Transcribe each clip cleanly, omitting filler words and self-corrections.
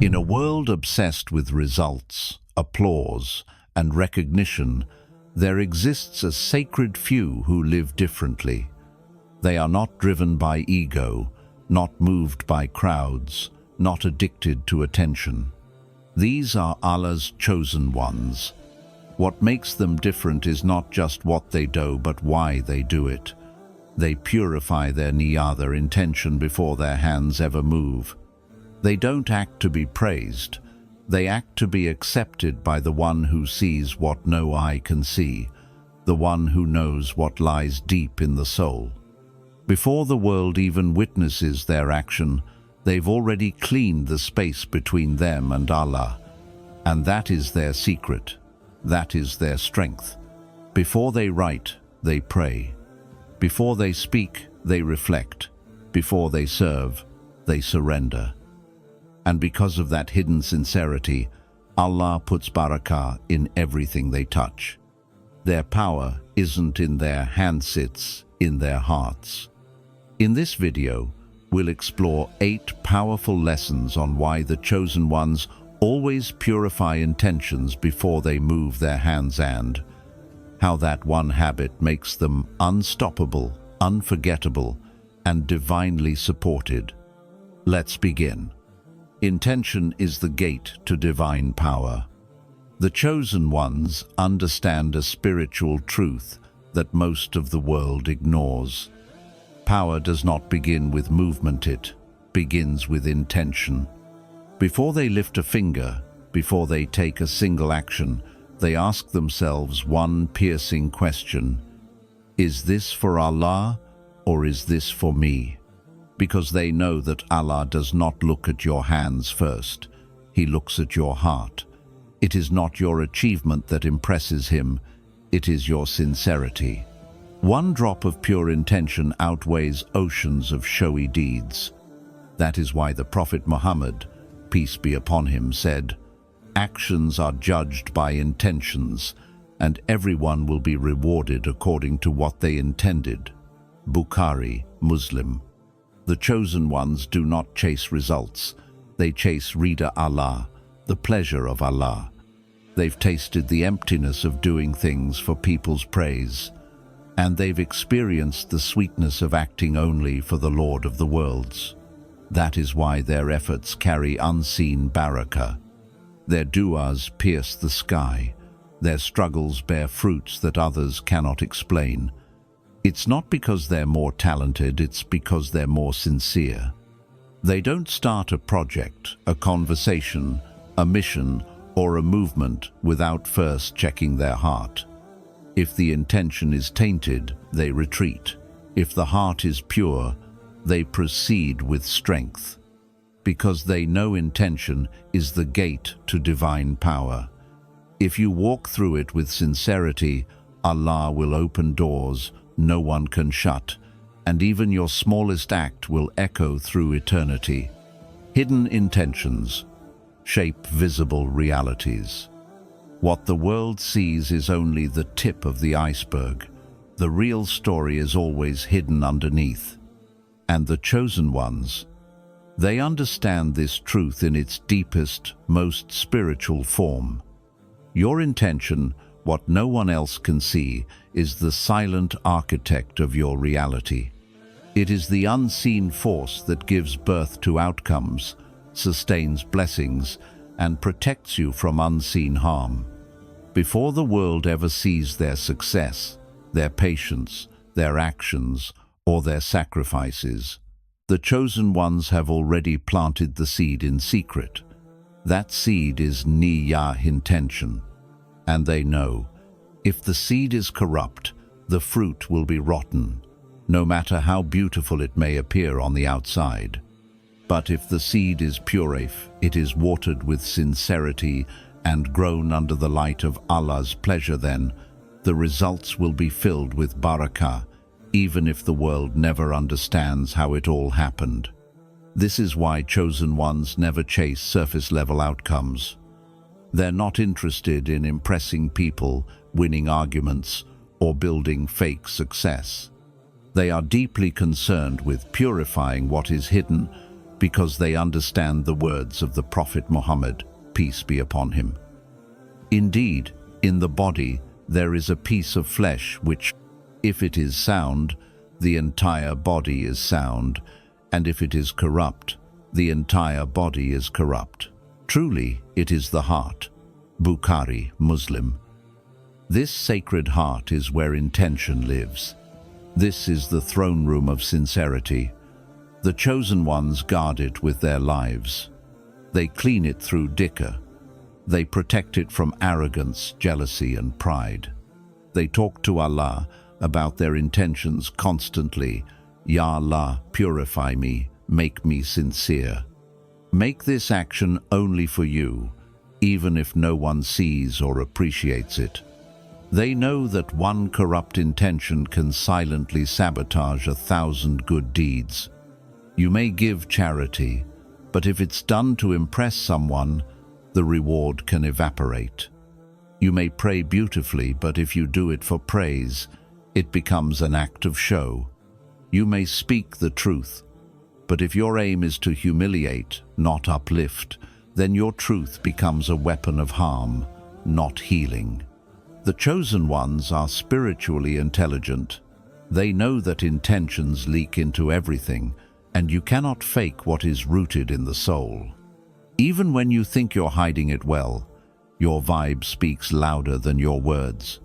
In a world obsessed with results, applause, and recognition, there exists a sacred few who live differently. They are not driven by ego, not moved by crowds, not addicted to attention. These are Allah's chosen ones. What makes them different is not just what they do, but why they do it. They purify their niyyah, their intention, before their hands ever move. They don't act to be praised. They act to be accepted by the one who sees what no eye can see, the one who knows what lies deep in the soul. Before the world even witnesses their action, they've already cleaned the space between them and Allah. And that is their secret. That is their strength. Before they write, they pray. Before they speak, they reflect. Before they serve, they surrender. And because of that hidden sincerity, Allah puts barakah in everything they touch. Their power isn't in their handsets, in their hearts. In this video, we'll explore 8 powerful lessons on why the chosen ones always purify intentions before they move their hands, and how that one habit makes them unstoppable, unforgettable, and divinely supported. Let's begin. Intention is the gate to divine power. The chosen ones understand a spiritual truth that most of the world ignores. Power does not begin with movement, it begins with intention. Before they lift a finger, before they take a single action, they ask themselves one piercing question: is this for Allah or is this for me? Because they know that Allah does not look at your hands first. He looks at your heart. It is not your achievement that impresses Him, it is your sincerity. One drop of pure intention outweighs oceans of showy deeds. That is why the Prophet Muhammad, peace be upon him, said, "Actions are judged by intentions, and everyone will be rewarded according to what they intended." Bukhari, Muslim. The chosen ones do not chase results. They chase Rida Allah, the pleasure of Allah. They've tasted the emptiness of doing things for people's praise, and they've experienced the sweetness of acting only for the Lord of the worlds. That is why their efforts carry unseen barakah. Their du'as pierce the sky. Their struggles bear fruits that others cannot explain. It's not because they're more talented, it's because they're more sincere. They don't start a project, a conversation, a mission, or a movement without first checking their heart. If the intention is tainted, they retreat. If the heart is pure, they proceed with strength. Because they know intention is the gate to divine power. If you walk through it with sincerity, Allah will open doors no one can shut, and even your smallest act will echo through eternity. Hidden intentions shape visible realities. What the world sees is only the tip of the iceberg. The real story is always hidden underneath. And the chosen ones, they understand this truth in its deepest, most spiritual form. Your intention, what no one else can see, is the silent architect of your reality. It is the unseen force that gives birth to outcomes, sustains blessings, and protects you from unseen harm. Before the world ever sees their success, their patience, their actions, or their sacrifices, the chosen ones have already planted the seed in secret. That seed is niyyah, intention. And they know, if the seed is corrupt, the fruit will be rotten, no matter how beautiful it may appear on the outside. But if the seed is pure, it is watered with sincerity and grown under the light of Allah's pleasure, then the results will be filled with barakah, even if the world never understands how it all happened. This is why chosen ones never chase surface-level outcomes. They're not interested in impressing people, winning arguments, or building fake success. They are deeply concerned with purifying what is hidden, because they understand the words of the Prophet Muhammad, peace be upon him. Indeed, in the body there is a piece of flesh which, if it is sound, the entire body is sound, and if it is corrupt, the entire body is corrupt. Truly, it is the heart. Bukhari, Muslim. This sacred heart is where intention lives. This is the throne room of sincerity. The chosen ones guard it with their lives. They clean it through dhikr. They protect it from arrogance, jealousy, and pride. They talk to Allah about their intentions constantly. Ya Allah, purify me, make me sincere. Make this action only for you, even if no one sees or appreciates it. They know that one corrupt intention can silently sabotage 1,000 good deeds. You may give charity, but if it's done to impress someone, the reward can evaporate. You may pray beautifully, but if you do it for praise, it becomes an act of show. You may speak the truth, but if your aim is to humiliate, not uplift, then your truth becomes a weapon of harm, not healing. The chosen ones are spiritually intelligent. They know that intentions leak into everything, and you cannot fake what is rooted in the soul. Even when you think you're hiding it well, your vibe speaks louder than your words.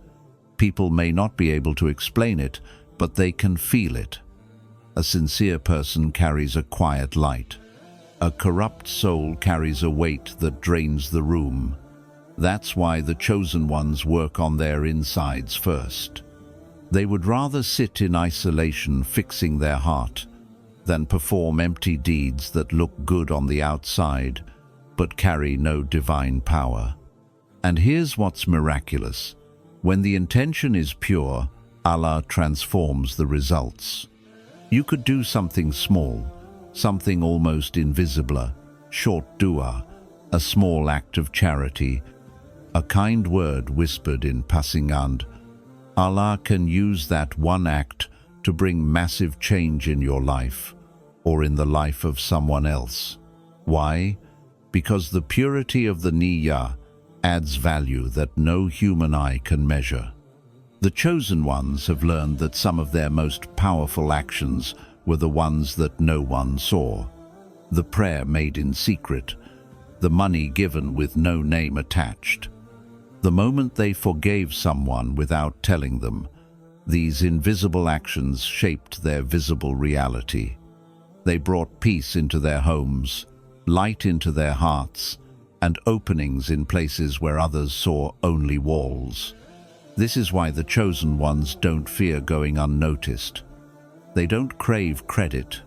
People may not be able to explain it, but they can feel it. A sincere person carries a quiet light. A corrupt soul carries a weight that drains the room. That's why the chosen ones work on their insides first. They would rather sit in isolation fixing their heart than perform empty deeds that look good on the outside but carry no divine power. And here's what's miraculous. When the intention is pure, Allah transforms the results. You could do something small, something almost invisible, short dua, a small act of charity, a kind word whispered in passing, and Allah can use that one act to bring massive change in your life or in the life of someone else. Why? Because the purity of the niyyah adds value that no human eye can measure. The chosen ones have learned that some of their most powerful actions were the ones that no one saw. The prayer made in secret, the money given with no name attached. The moment they forgave someone without telling them, these invisible actions shaped their visible reality. They brought peace into their homes, light into their hearts, and openings in places where others saw only walls. This is why the chosen ones don't fear going unnoticed. They don't crave credit.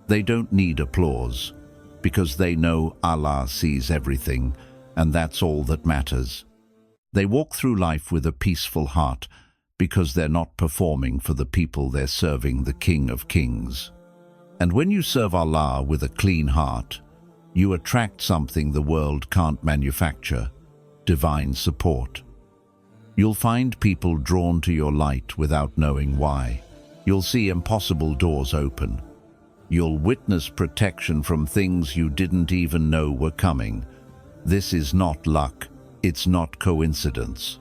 They don't need applause, because they know Allah sees everything, and that's all that matters. They walk through life with a peaceful heart, because they're not performing for the people, they're serving the King of Kings. And when you serve Allah with a clean heart, you attract something the world can't manufacture: divine support. You'll find people drawn to your light without knowing why. You'll see impossible doors open. You'll witness protection from things you didn't even know were coming. This is not luck, it's not coincidence.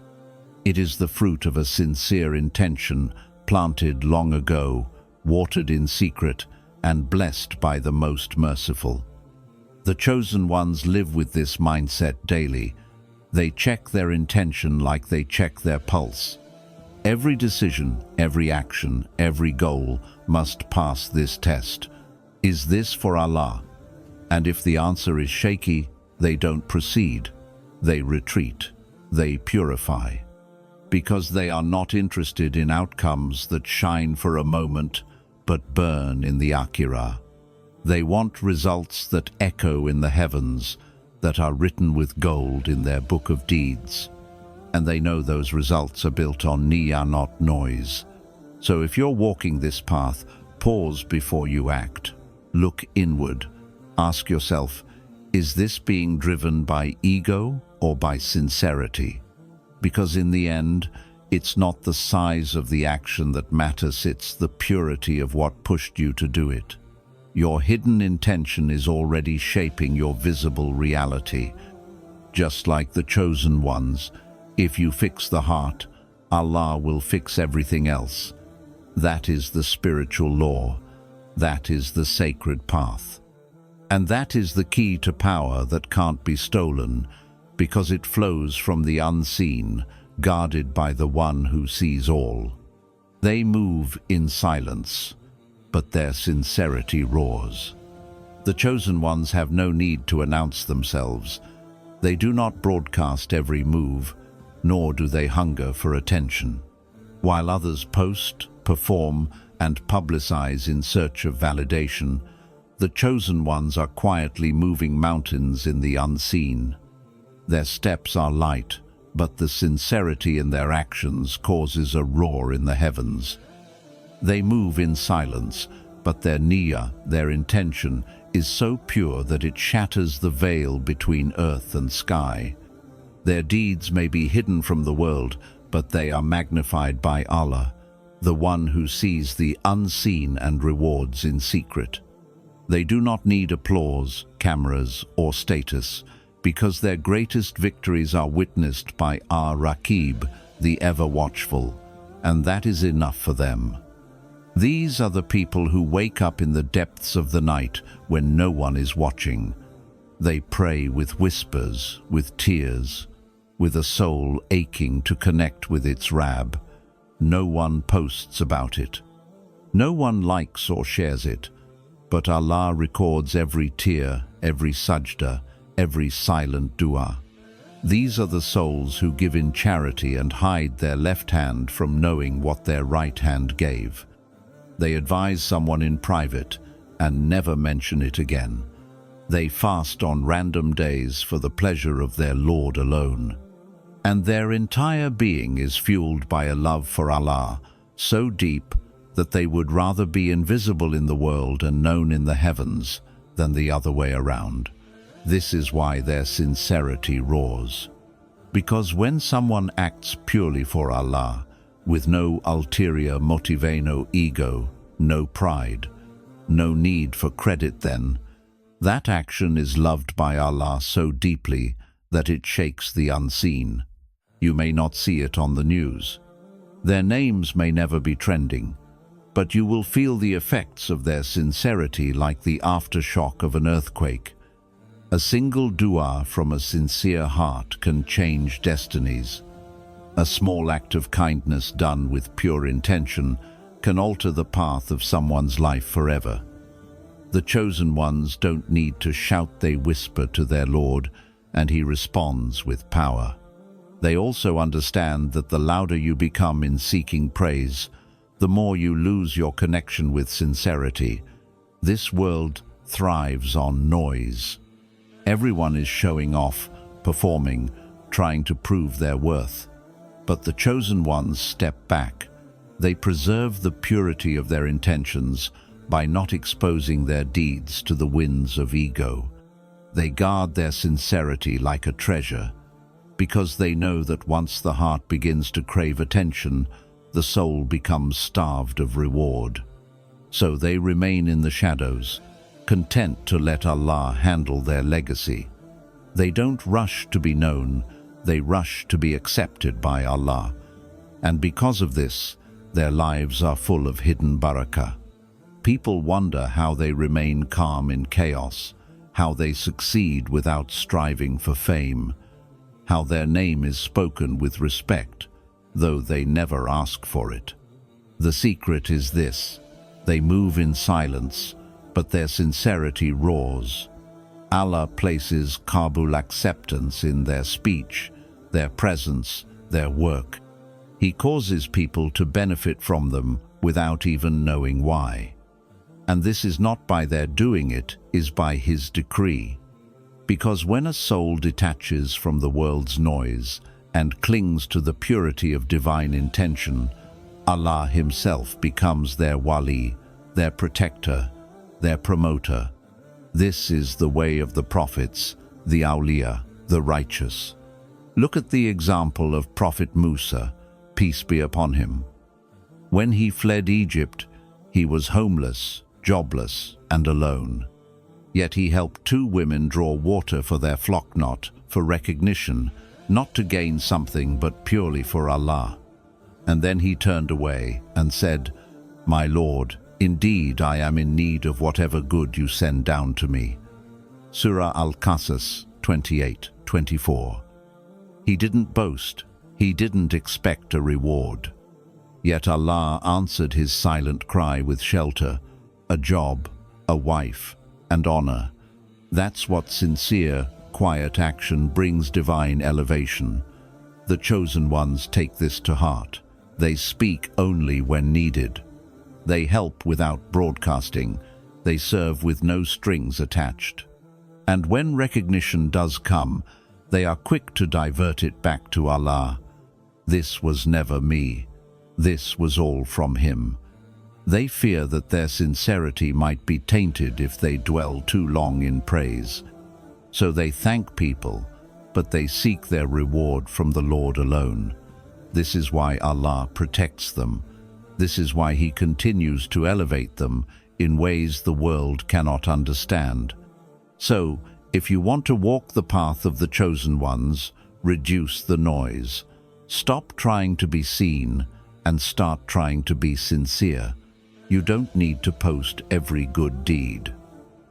It is the fruit of a sincere intention, planted long ago, watered in secret, and blessed by the most merciful. The chosen ones live with this mindset daily. They check their intention like they check their pulse. Every decision, every action, every goal must pass this test. Is this for Allah? And if the answer is shaky, they don't proceed. They retreat. They purify. Because they are not interested in outcomes that shine for a moment, but burn in the Akhirah. They want results that echo in the heavens, that are written with gold in their book of deeds. And they know those results are built on niyyah, not noise. So if you're walking this path, pause before you act. Look inward. Ask yourself, is this being driven by ego or by sincerity? Because in the end, it's not the size of the action that matters, it's the purity of what pushed you to do it. Your hidden intention is already shaping your visible reality. Just like the chosen ones, if you fix the heart, Allah will fix everything else. That is the spiritual law. That is the sacred path. And that is the key to power that can't be stolen, because it flows from the unseen, guarded by the one who sees all. They move in silence, but their sincerity roars. The chosen ones have no need to announce themselves. They do not broadcast every move, nor do they hunger for attention. While others post, perform, and publicize in search of validation, the chosen ones are quietly moving mountains in the unseen. Their steps are light, but the sincerity in their actions causes a roar in the heavens. They move in silence, but their niyyah, their intention, is so pure that it shatters the veil between earth and sky. Their deeds may be hidden from the world, but they are magnified by Allah, the one who sees the unseen and rewards in secret. They do not need applause, cameras, or status, because their greatest victories are witnessed by Ar-Raqib, the ever-watchful, and that is enough for them. These are the people who wake up in the depths of the night when no one is watching. They pray with whispers, with tears, with a soul aching to connect with its Rabb. No one posts about it. No one likes or shares it, but Allah records every tear, every sajda, every silent dua. These are the souls who give in charity and hide their left hand from knowing what their right hand gave. They advise someone in private and never mention it again. They fast on random days for the pleasure of their Lord alone. And their entire being is fueled by a love for Allah, so deep that they would rather be invisible in the world and known in the heavens than the other way around. This is why their sincerity roars. Because when someone acts purely for Allah, with no ulterior motivational ego, no pride, no need for credit, then that action is loved by Allah so deeply that it shakes the unseen. You may not see it on the news. Their names may never be trending, but you will feel the effects of their sincerity like the aftershock of an earthquake. A single dua from a sincere heart can change destinies. A small act of kindness done with pure intention can alter the path of someone's life forever. The chosen ones don't need to shout, they whisper to their Lord, and He responds with power. They also understand that the louder you become in seeking praise, the more you lose your connection with sincerity. This world thrives on noise. Everyone is showing off, performing, trying to prove their worth. But the chosen ones step back. They preserve the purity of their intentions by not exposing their deeds to the winds of ego. They guard their sincerity like a treasure, because they know that once the heart begins to crave attention, the soul becomes starved of reward. So they remain in the shadows, content to let Allah handle their legacy. They don't rush to be known, they rush to be accepted by Allah. And because of this, their lives are full of hidden barakah. People wonder how they remain calm in chaos, how they succeed without striving for fame, how their name is spoken with respect, though they never ask for it. The secret is this: they move in silence, but their sincerity roars. Allah places Qabul acceptance in their speech, their presence, their work. He causes people to benefit from them without even knowing why. And this is not by their doing, it is by His decree. Because when a soul detaches from the world's noise and clings to the purity of divine intention, Allah Himself becomes their wali, their protector, their promoter. This is the way of the prophets, the awliya, the righteous. Look at the example of Prophet Musa, peace be upon him. When he fled Egypt, he was homeless, jobless and alone. Yet he helped 2 women draw water for their flock, not for recognition, not to gain something, but purely for Allah. And then he turned away and said, "My Lord, indeed I am in need of whatever good you send down to me." Surah Al-Qasas 28:24. He didn't boast, he didn't expect a reward. Yet Allah answered his silent cry with shelter, a job, a wife, and honor. That's what sincere, quiet action brings divine elevation. The chosen ones take this to heart. They speak only when needed. They help without broadcasting. They serve with no strings attached. And when recognition does come, they are quick to divert it back to Allah. This was never me. This was all from Him. They fear that their sincerity might be tainted if they dwell too long in praise. So they thank people, but they seek their reward from the Lord alone. This is why Allah protects them. This is why He continues to elevate them in ways the world cannot understand. So, if you want to walk the path of the chosen ones, reduce the noise. Stop trying to be seen and start trying to be sincere. You don't need to post every good deed.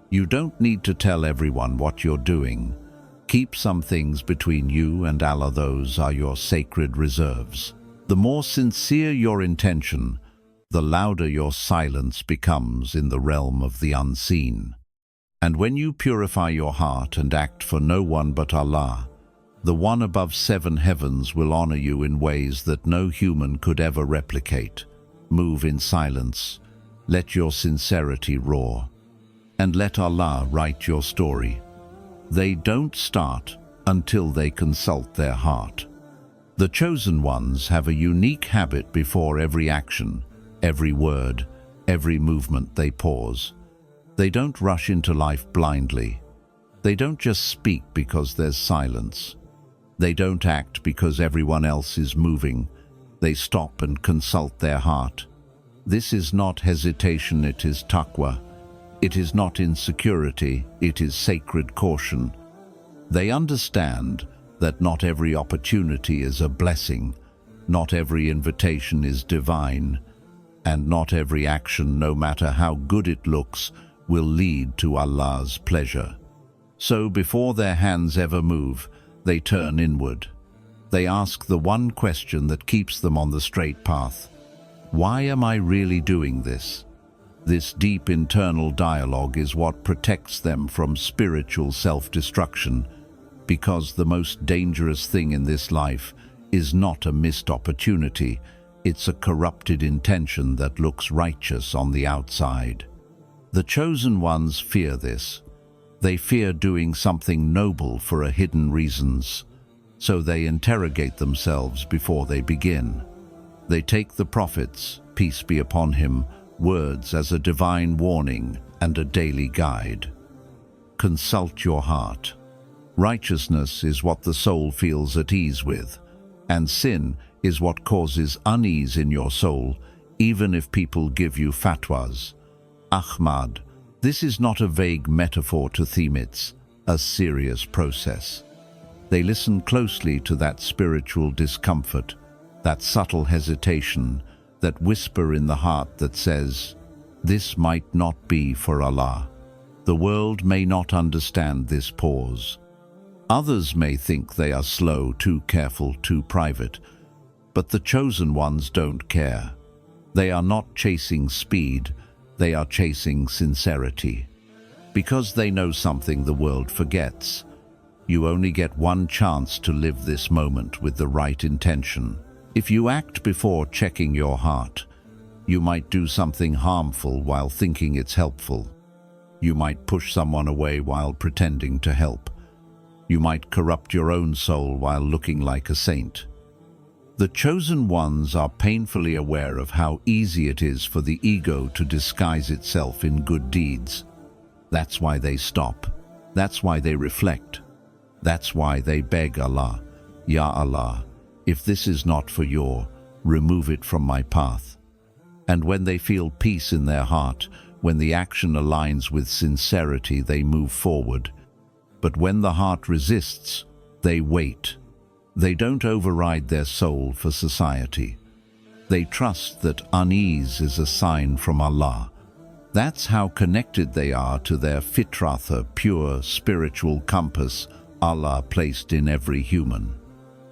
You don't need to tell everyone what you're doing. Keep some things between you and Allah. Those are your sacred reserves. The more sincere your intention, the louder your silence becomes in the realm of the unseen. And when you purify your heart and act for no one but Allah, the one above 7 heavens will honor you in ways that no human could ever replicate. Move in silence. Let your sincerity roar. And let Allah write your story. They don't start until they consult their heart. The chosen ones have a unique habit before every action, every word, every movement. They pause. They don't rush into life blindly. They don't just speak because there's silence. They don't act because everyone else is moving. They stop and consult their heart. This is not hesitation, it is taqwa. It is not insecurity, it is sacred caution. They understand that not every opportunity is a blessing, not every invitation is divine, and not every action, no matter how good it looks, will lead to Allah's pleasure. So before their hands ever move, they turn inward. They ask the one question that keeps them on the straight path. Why am I really doing this? This deep internal dialogue is what protects them from spiritual self-destruction, because the most dangerous thing in this life is not a missed opportunity, it's a corrupted intention that looks righteous on the outside. The chosen ones fear this. They fear doing something noble for a hidden reasons, so they interrogate themselves before they begin. They take the Prophet's, peace be upon him, words as a divine warning and a daily guide. Consult your heart. Righteousness is what the soul feels at ease with, and sin is what causes unease in your soul, even if people give you fatwas. Ahmad, this is not a vague metaphor to theme, it's a serious process. They listen closely to that spiritual discomfort, that subtle hesitation, that whisper in the heart that says, this might not be for Allah. The world may not understand this pause. Others may think they are slow, too careful, too private, but the chosen ones don't care. They are not chasing speed, they are chasing sincerity. Because they know something the world forgets. You only get one chance to live this moment with the right intention. If you act before checking your heart, you might do something harmful while thinking it's helpful. You might push someone away while pretending to help. You might corrupt your own soul while looking like a saint. The chosen ones are painfully aware of how easy it is for the ego to disguise itself in good deeds. That's why they stop. That's why they reflect. That's why they beg Allah, Ya Allah, if this is not for your, remove it from my path. And when they feel peace in their heart, When the action aligns with sincerity, they move forward. But when the heart resists, they wait. They don't override their soul for society. They trust that unease is a sign from Allah. That's how connected they are to their fitratha, pure spiritual compass Allah placed in every human.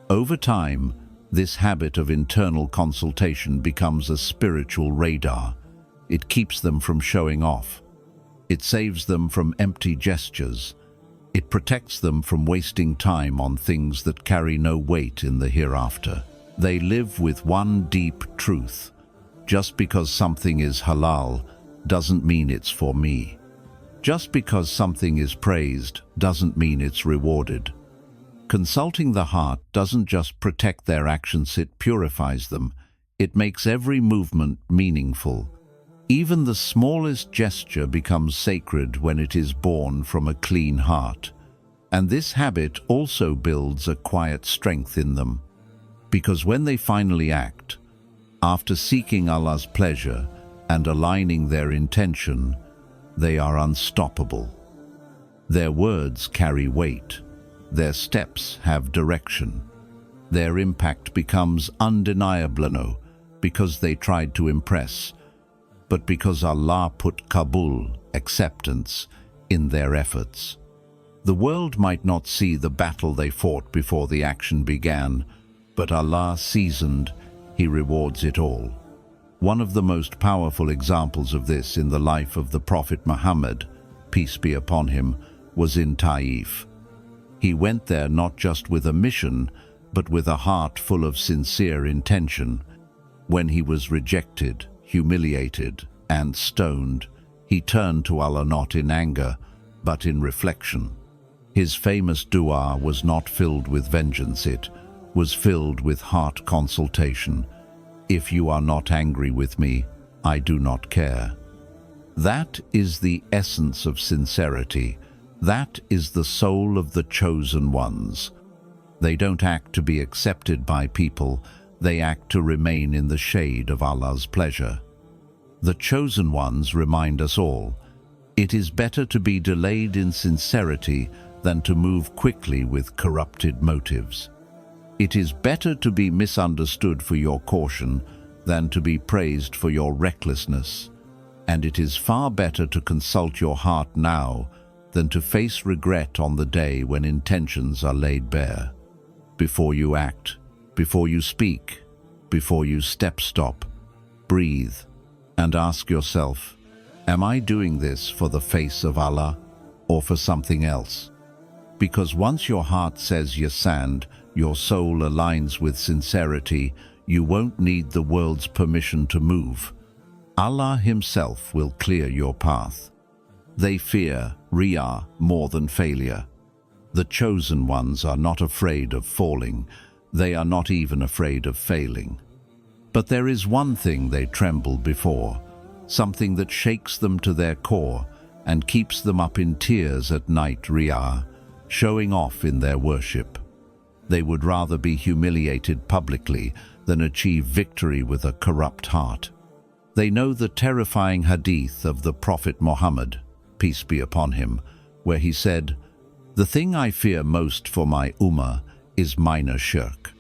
Over time, this habit of internal consultation becomes a spiritual radar. It keeps them from showing off. It saves them from empty gestures. It protects them from wasting time on things that carry no weight in the hereafter. They live with one deep truth. Just because something is halal doesn't mean it's for me. Just because something is praised doesn't mean it's rewarded. Consulting the heart doesn't just protect their actions, it purifies them. It makes every movement meaningful. Even the smallest gesture becomes sacred when it is born from a clean heart. And this habit also builds a quiet strength in them. Because when they finally act, after seeking Allah's pleasure and aligning their intention, they are unstoppable. Their words carry weight. Their steps have direction. Their impact becomes undeniable, because they tried to impress, but because Allah put Qabul, acceptance, in their efforts. The world might not see the battle they fought before the action began, but Allah seasoned, He rewards it all. One of the most powerful examples of this in the life of the Prophet Muhammad, peace be upon him, was in Taif. He went there not just with a mission, but with a heart full of sincere intention. When he was rejected, humiliated, and stoned, he turned to Allah not in anger, but in reflection. His famous dua was not filled with vengeance, it was filled with heart consultation. If you are not angry with me, I do not care. That is the essence of sincerity. That is the soul of the chosen ones. They don't act to be accepted by people, they act to remain in the shade of Allah's pleasure. The chosen ones remind us all, it is better to be delayed in sincerity than to move quickly with corrupted motives. It is better to be misunderstood for your caution than to be praised for your recklessness. And it is far better to consult your heart now than to face regret on the day when intentions are laid bare. Before you act, before you speak, before you stop, breathe, and ask yourself, am I doing this for the face of Allah or for something else? Because once your heart says yes and your soul aligns with sincerity, you won't need the world's permission to move. Allah Himself will clear your path. They fear Riyah more than failure. The chosen ones are not afraid of falling. They are not even afraid of failing. But there is one thing they tremble before, something that shakes them to their core and keeps them up in tears at night, Riyah, showing off in their worship. They would rather be humiliated publicly than achieve victory with a corrupt heart. They know the terrifying hadith of the Prophet Muhammad, peace be upon him, where he said, "The thing I fear most for my ummah is minor shirk."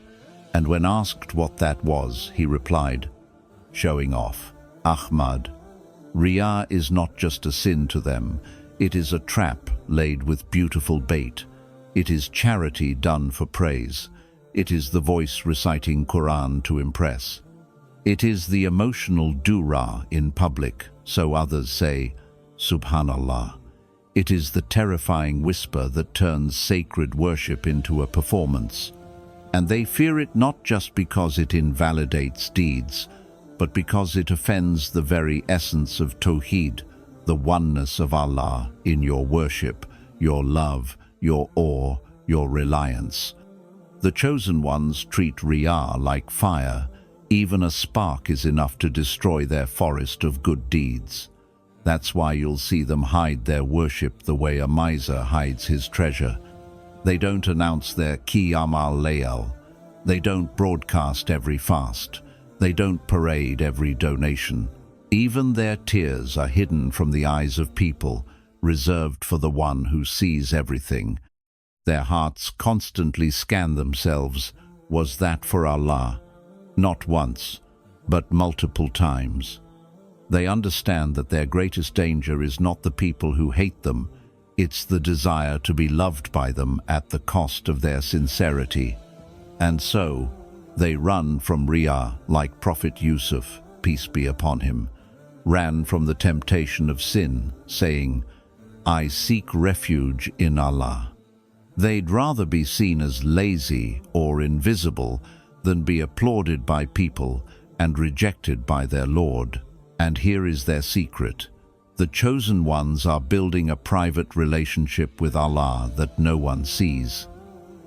And when asked what that was, he replied, showing off. Ahmad, Riyah is not just a sin to them, it is a trap laid with beautiful bait. It is charity done for praise. It is the voice reciting Quran to impress. It is the emotional dua in public, so others say, Subhanallah. It is the terrifying whisper that turns sacred worship into a performance. And they fear it not just because it invalidates deeds, but because it offends the very essence of Tawheed, the oneness of Allah in your worship, your love, your awe, your reliance. The chosen ones treat Riyah like fire. Even a spark is enough to destroy their forest of good deeds. That's why you'll see them hide their worship the way a miser hides his treasure. They don't announce their Qiyam al-Layl. They don't broadcast every fast. They don't parade every donation. Even their tears are hidden from the eyes of people, reserved for the one who sees everything. Their hearts constantly scan themselves. Was that for Allah? Not once, but multiple times. They understand that their greatest danger is not the people who hate them, it's the desire to be loved by them at the cost of their sincerity. And so, they run from Riyah like Prophet Yusuf, peace be upon him, ran from the temptation of sin, saying, "I seek refuge in Allah." They'd rather be seen as lazy or invisible than be applauded by people and rejected by their Lord. And here is their secret. The chosen ones are building a private relationship with Allah that no one sees.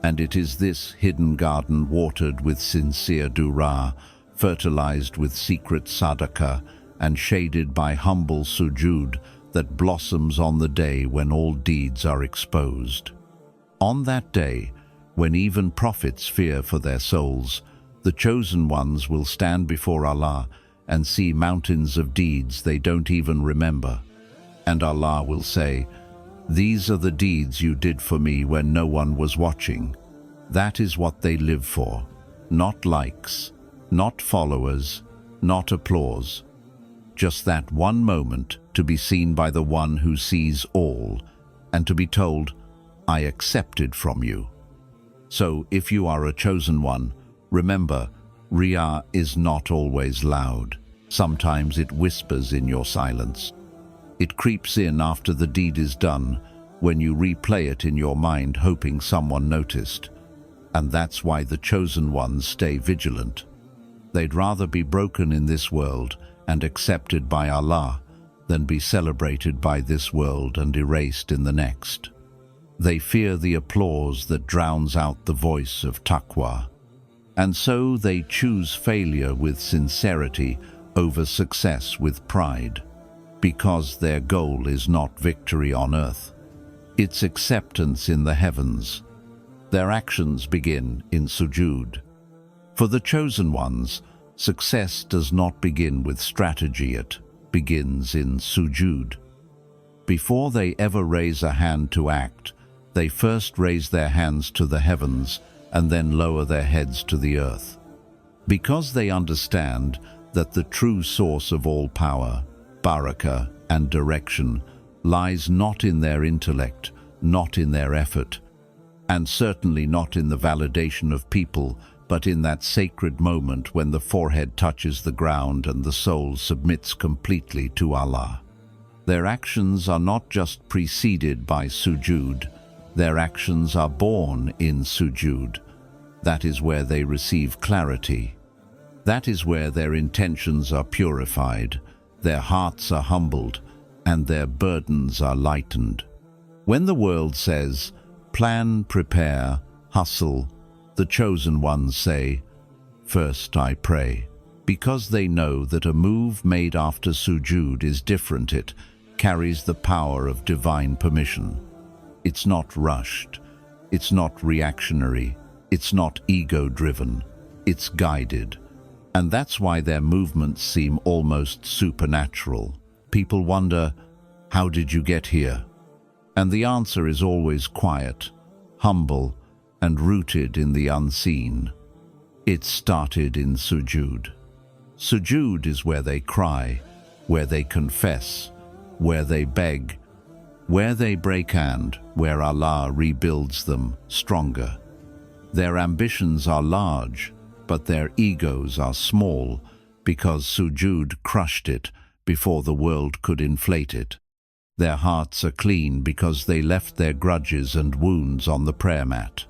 And it is this hidden garden watered with sincere dua, fertilized with secret sadaqah, and shaded by humble sujood that blossoms on the day when all deeds are exposed. On that day, when even prophets fear for their souls, the chosen ones will stand before Allah and see mountains of deeds they don't even remember. And Allah will say, "These are the deeds you did for me when no one was watching." That is what they live for. Not likes, not followers, not applause. Just that one moment to be seen by the one who sees all, and to be told, "I accepted from you." So if you are a chosen one, remember, Riyah is not always loud. Sometimes it whispers in your silence. It creeps in after the deed is done, when you replay it in your mind hoping someone noticed. And that's why the chosen ones stay vigilant. They'd rather be broken in this world and accepted by Allah than be celebrated by this world and erased in the next. They fear the applause that drowns out the voice of taqwa. And so they choose failure with sincerity over success with pride, because their goal is not victory on earth. It's acceptance in the heavens. Their actions begin in sujood. For the chosen ones, success does not begin with strategy, it begins in sujood. Before they ever raise a hand to act, they first raise their hands to the heavens and then lower their heads to the earth. Because they understand that the true source of all power, barakah, and direction lies not in their intellect, not in their effort, and certainly not in the validation of people, but in that sacred moment when the forehead touches the ground and the soul submits completely to Allah. Their actions are not just preceded by sujood, their actions are born in sujood. That is where they receive clarity. That is where their intentions are purified, their hearts are humbled, and their burdens are lightened. When the world says, "Plan, prepare, hustle," the chosen ones say, "First I pray," because they know that a move made after sujood is different. It carries the power of divine permission. It's not rushed, it's not reactionary, it's not ego-driven, it's guided. And that's why their movements seem almost supernatural. People wonder, how did you get here? And the answer is always quiet, humble, and rooted in the unseen. It started in sujood. Sujood is where they cry, where they confess, where they beg, where they break and where Allah rebuilds them stronger. Their ambitions are large, but their egos are small because sujood crushed it before the world could inflate it. Their hearts are clean because they left their grudges and wounds on the prayer mat.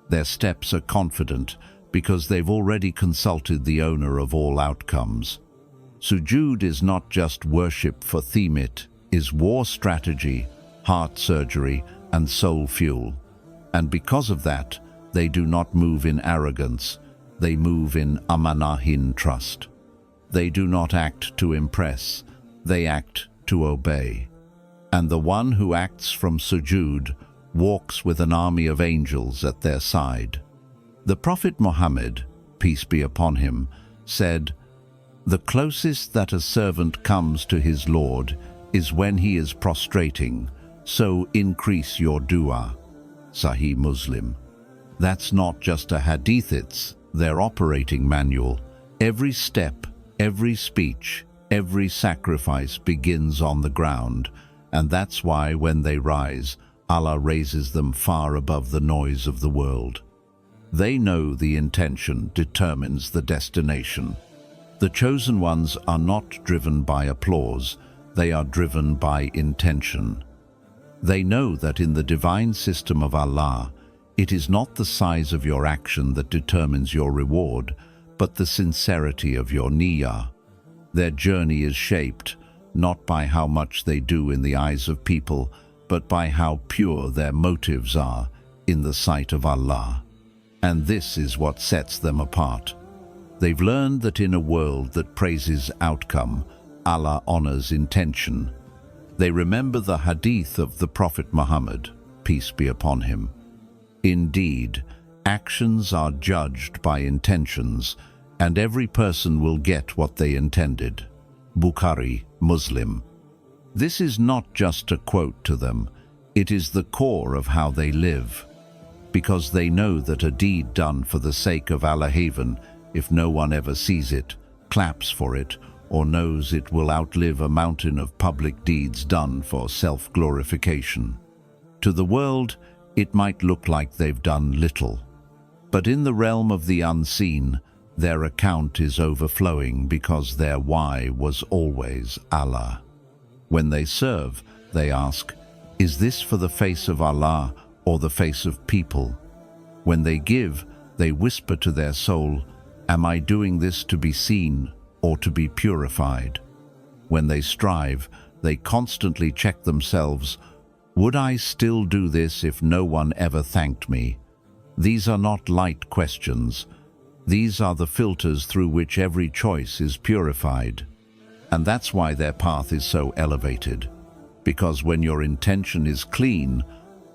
Their steps are confident because they've already consulted the owner of all outcomes. Sujood is not just worship for theme, it is war strategy, heart surgery, and soul fuel. And because of that, they do not move in arrogance, they move in amanahin trust. They do not act to impress, they act to obey. And the one who acts from sujood walks with an army of angels at their side. The Prophet Muhammad, peace be upon him, said, The closest that a servant comes to his Lord is when he is prostrating, so increase your dua. Sahih Muslim. That's not just a hadith, it's their operating manual. Every step, every speech, every sacrifice begins on the ground, and that's why when they rise, Allah raises them far above the noise of the world. They know the intention determines the destination. The chosen ones are not driven by applause, they are driven by intention. They know that in the divine system of Allah, it is not the size of your action that determines your reward, but the sincerity of your niyyah. Their journey is shaped not by how much they do in the eyes of people, but by how pure their motives are in the sight of Allah. And this is what sets them apart. They've learned that in a world that praises outcome, Allah honors intention. They remember the hadith of the Prophet Muhammad, peace be upon him. Indeed, actions are judged by intentions, and every person will get what they intended. Bukhari, Muslim. This is not just a quote to them, it is the core of how they live. Because they know that a deed done for the sake of Allah haven, if no one ever sees it, claps for it, or knows it will outlive a mountain of public deeds done for self-glorification. To the world, it might look like they've done little. But in the realm of the unseen, their account is overflowing because their why was always Allah. When they serve, they ask, is this for the face of Allah or the face of people? When they give, they whisper to their soul, am I doing this to be seen or to be purified? When they strive, they constantly check themselves, would I still do this if no one ever thanked me? These are not light questions. These are the filters through which every choice is purified. And that's why their path is so elevated. Because when your intention is clean,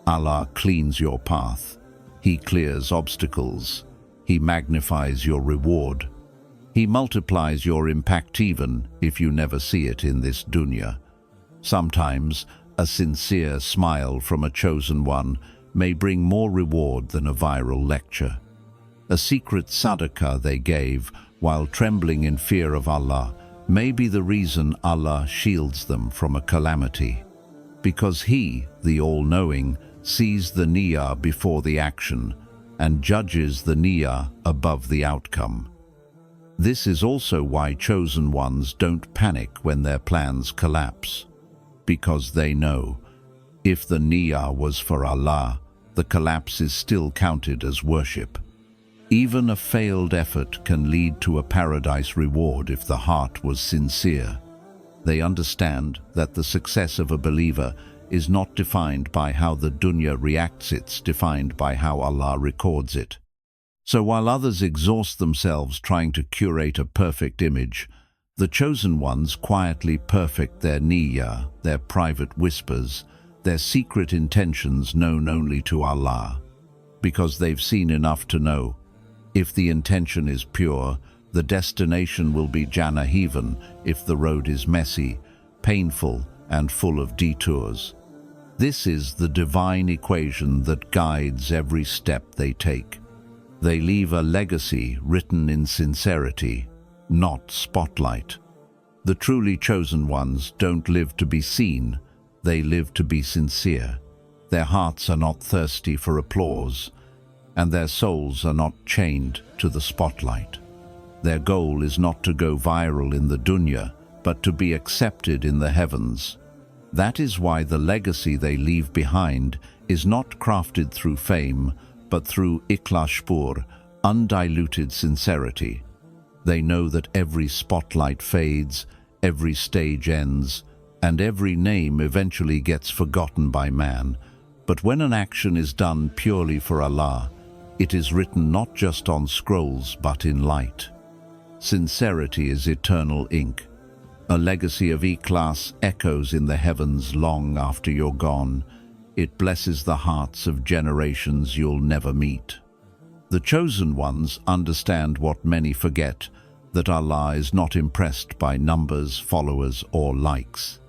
Allah cleans your path. He clears obstacles. He magnifies your reward. He multiplies your impact even if you never see it in this dunya. Sometimes, a sincere smile from a chosen one may bring more reward than a viral lecture. A secret sadaqah they gave while trembling in fear of Allah may be the reason Allah shields them from a calamity. Because He, the All-Knowing, sees the niyyah before the action and judges the niyyah above the outcome. This is also why chosen ones don't panic when their plans collapse. Because they know, if the niyyah was for Allah, the collapse is still counted as worship. Even a failed effort can lead to a paradise reward if the heart was sincere. They understand that the success of a believer is not defined by how the dunya reacts, it's defined by how Allah records it. So while others exhaust themselves trying to curate a perfect image, the chosen ones quietly perfect their niyyah, their private whispers, their secret intentions known only to Allah. Because they've seen enough to know, if the intention is pure, the destination will be Jannah heaven if the road is messy, painful, and full of detours. This is the divine equation that guides every step they take. They leave a legacy written in sincerity, not spotlight. The truly chosen ones don't live to be seen, they live to be sincere. Their hearts are not thirsty for applause, and their souls are not chained to the spotlight. Their goal is not to go viral in the dunya, but to be accepted in the heavens. That is why the legacy they leave behind is not crafted through fame, but through ikhlas pur, undiluted sincerity. They know that every spotlight fades, every stage ends, and every name eventually gets forgotten by man. But when an action is done purely for Allah, it is written not just on scrolls but in light. Sincerity is eternal ink. A legacy of ikhlas echoes in the heavens long after you're gone. It blesses the hearts of generations you'll never meet. The chosen ones understand what many forget, that Allah is not impressed by numbers, followers, or likes.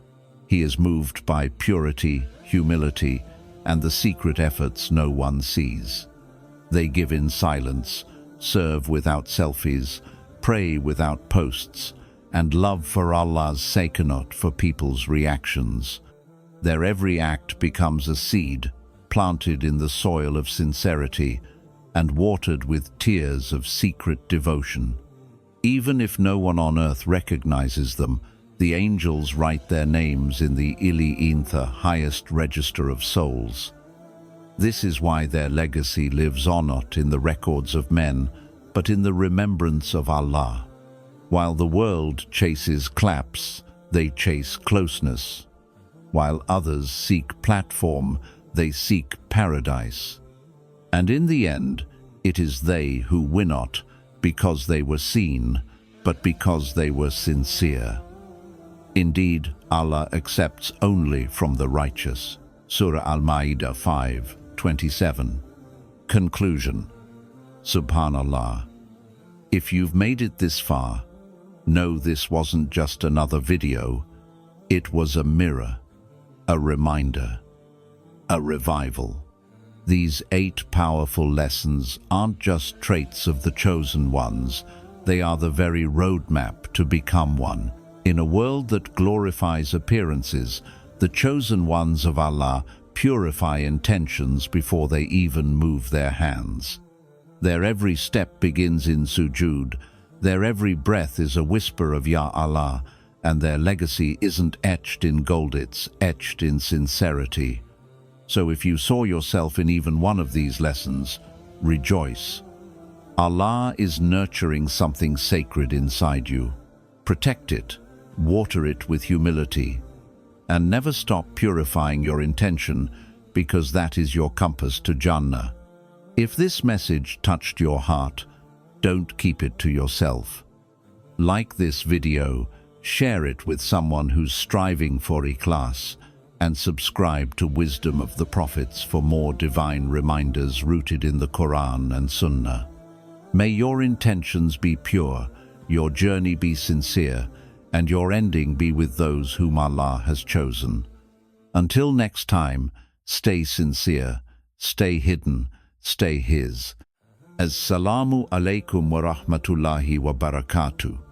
He is moved by purity, humility, and the secret efforts no one sees. They give in silence, serve without selfies, pray without posts, and love for Allah's sake, not for people's reactions. Their every act becomes a seed, planted in the soil of sincerity and watered with tears of secret devotion. Even if no one on earth recognizes them, the angels write their names in the the highest register of souls. This is why their legacy lives on not in the records of men, but in the remembrance of Allah. While the world chases claps, they chase closeness. While others seek platform, they seek paradise. And in the end, it is they who win not because they were seen, but because they were sincere. Indeed, Allah accepts only from the righteous. Surah Al-Ma'idah 5:27. Conclusion. Subhanallah. If you've made it this far, know this wasn't just another video. It was a mirror, a reminder, a revival. These 8 powerful lessons aren't just traits of the chosen ones, they are the very roadmap to become one. In a world that glorifies appearances, the chosen ones of Allah purify intentions before they even move their hands. Their every step begins in sujood, their every breath is a whisper of Ya Allah, and their legacy isn't etched in gold, it's etched in sincerity. So if you saw yourself in even one of these lessons, rejoice. Allah is nurturing something sacred inside you. Protect it, water it with humility, and never stop purifying your intention, because that is your compass to Jannah. If this message touched your heart, don't keep it to yourself. Like this video, share it with someone who's striving for ikhlas, and subscribe to Wisdom of the Prophets for more divine reminders rooted in the Quran and Sunnah. May your intentions be pure, your journey be sincere, and your ending be with those whom Allah has chosen. Until next time, stay sincere, stay hidden, stay His. Assalamu alaikum wa rahmatullahi wa barakatuh.